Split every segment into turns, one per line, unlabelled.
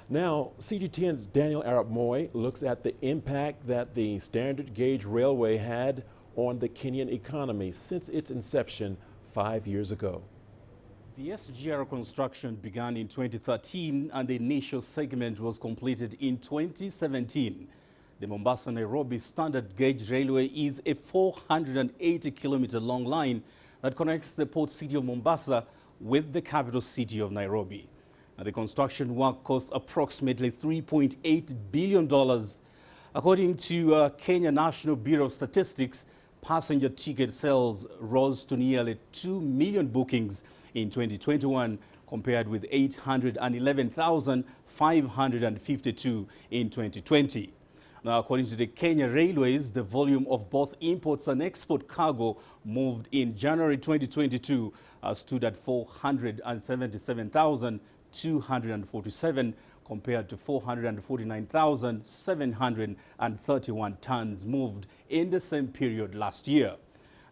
Now, CGTN's Daniel Arap Moy looks at the impact that the standard gauge railway had on the Kenyan economy since its inception 5 years ago.
The SGR construction began in 2013 and the initial segment was completed in 2017. The Mombasa-Nairobi standard gauge railway is a 480-kilometer long line that connects the port city of Mombasa with the capital city of Nairobi. Now, the construction work cost approximately $3.8 billion. According to Kenya National Bureau of Statistics, passenger ticket sales rose to nearly 2 million bookings in 2021, compared with 811,552 in 2020. Now, according to the Kenya Railways, the volume of both imports and export cargo moved in January 2022 stood at 477,247 compared to 449,731 tons moved in the same period last year.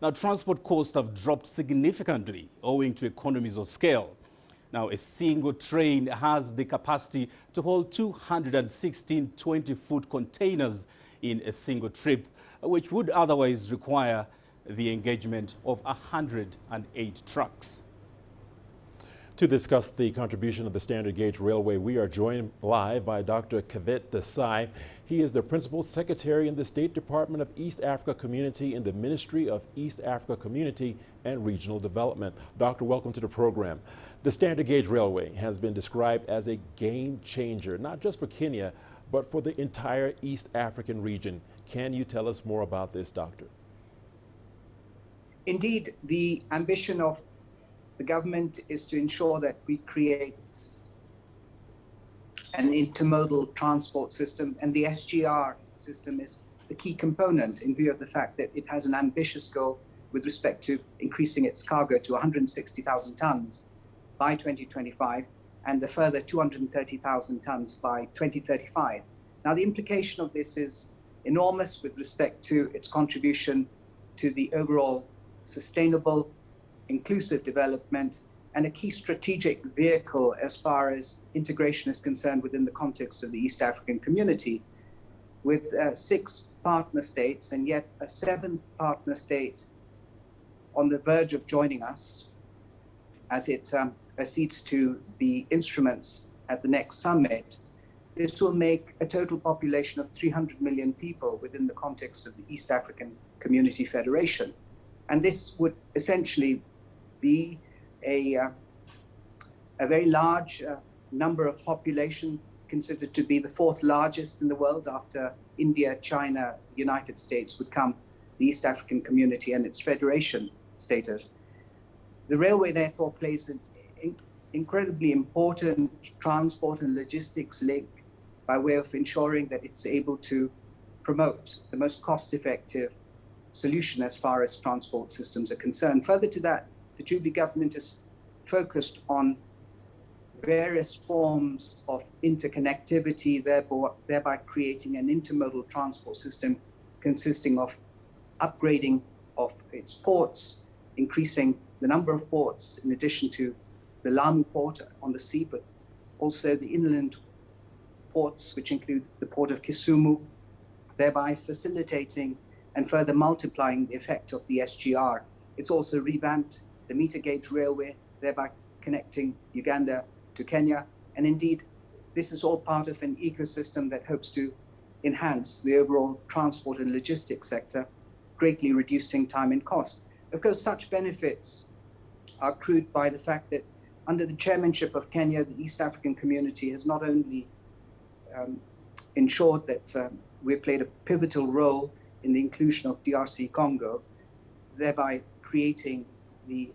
Now, transport costs have dropped significantly owing to economies of scale. Now, a single train has the capacity to hold 216 20-foot containers in a single trip, which would otherwise require the engagement of 108 trucks.
To discuss the contribution of the standard gauge railway, we are joined live by Dr. Kavet Desai. He is the Principal Secretary in the State Department of East Africa Community in the Ministry of East Africa Community and Regional Development. Doctor, welcome to the program. The standard gauge railway has been described as a game changer, not just for Kenya, but for the entire East African region. Can you tell us more about this, Doctor?
Indeed, the ambition of the government is to ensure that we create an intermodal transport system, and the SGR system is the key component in view of the fact that it has an ambitious goal with respect to increasing its cargo to 160,000 tons by 2025 and a further 230,000 tons by 2035. Now, the implication of this is enormous with respect to its contribution to the overall sustainable, inclusive development, and a key strategic vehicle as far as integration is concerned within the context of the East African community, with 6 partner states and yet a 7th partner state on the verge of joining us as it accedes to the instruments at the next summit. This will make a total population of 300 million people within the context of the East African Community Federation. And this would essentially be a very large number of population, considered to be the 4th largest in the world after India, China, United States would come the East African community and its federation status. The railway therefore plays an incredibly important transport and logistics link by way of ensuring that it's able to promote the most cost-effective solution as far as transport systems are concerned. Further to that, the Jubilee government is focused on various forms of interconnectivity, thereby creating an intermodal transport system consisting of upgrading of its ports, increasing the number of ports in addition to the Lamu port on the sea, but also the inland ports, which include the port of Kisumu, thereby facilitating and further multiplying the effect of the SGR. It's also revamped the meter gauge railway, thereby connecting Uganda to Kenya. And indeed, this is all part of an ecosystem that hopes to enhance the overall transport and logistics sector, greatly reducing time and cost. Of course, such benefits are accrued by the fact that under the chairmanship of Kenya, the East African community has not only ensured that we played a pivotal role in the inclusion of DRC Congo, thereby creating the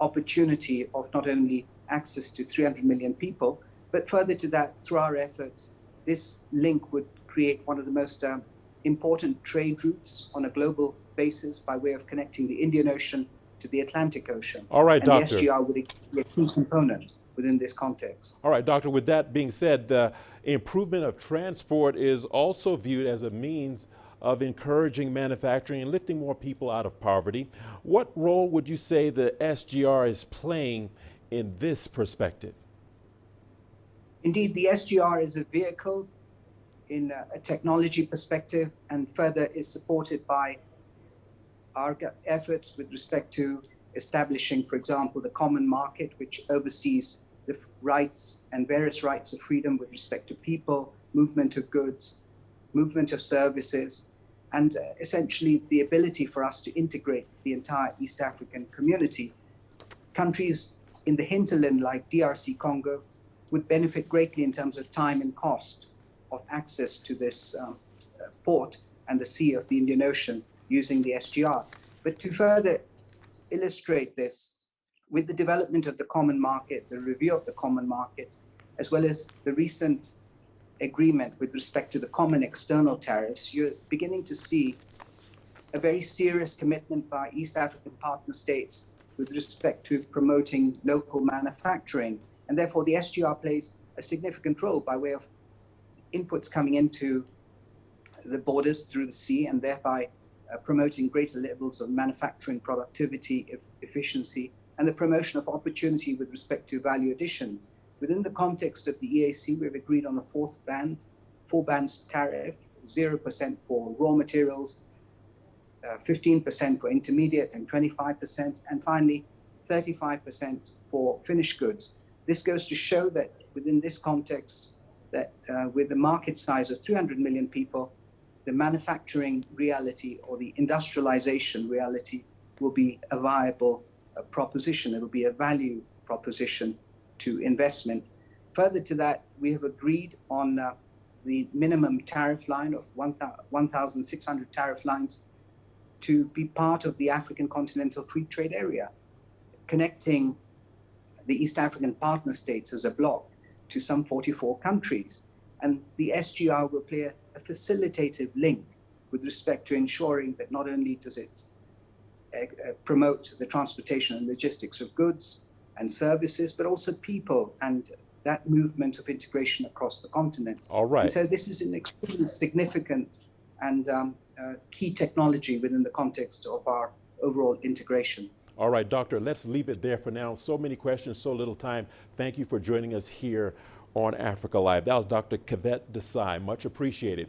opportunity of not only access to 300 million people, but further to that, through our efforts, this link would create one of the most important trade routes on a global basis by way of connecting the Indian Ocean to the Atlantic Ocean.
All right,
and
Doctor.
the SGR would be a key component within this context.
All right, Doctor, with that being said, the improvement of transport is also viewed as a means of encouraging manufacturing and lifting more people out of poverty. What role would you say the SGR is playing in this perspective?
Indeed, the SGR is a vehicle in a technology perspective, and further is supported by our efforts with respect to establishing, for example, the common market, which oversees the rights and various rights of freedom with respect to people, movement of goods, movement of services, and essentially the ability for us to integrate the entire East African community. Countries in the hinterland like DRC Congo would benefit greatly in terms of time and cost of access to this port and the Sea of the Indian Ocean using the SGR. But to further illustrate this, with the development of the common market, the review of the common market, as well as the recent agreement with respect to the common external tariffs, you're beginning to see a very serious commitment by East African partner states with respect to promoting local manufacturing. And therefore, the SGR plays a significant role by way of inputs coming into the borders through the sea, and thereby promoting greater levels of manufacturing productivity, efficiency, and the promotion of opportunity with respect to value addition. Within the context of the EAC, we've agreed on a four bands tariff, 0% for raw materials, 15% for intermediate and 25%, and finally 35% for finished goods. This goes to show that within this context, that with the market size of 300 million people, the manufacturing reality or the industrialization reality will be a viable proposition. It will be a value proposition to investment. Further to that, we have agreed on the minimum tariff line of 1,600 tariff lines to be part of the African Continental Free Trade Area, connecting the East African partner states as a bloc to some 44 countries. And the SGR will play a facilitative link with respect to ensuring that not only does it promote the transportation and logistics of goods and services, but also people and that movement of integration across the continent.
All right.
And so this is an extremely significant and key technology within the context of our overall integration.
All right, Doctor, let's leave it there for now. So many questions, so little time. Thank you for joining us here on Africa Live. That was Dr. Kavit Desai. Much appreciated.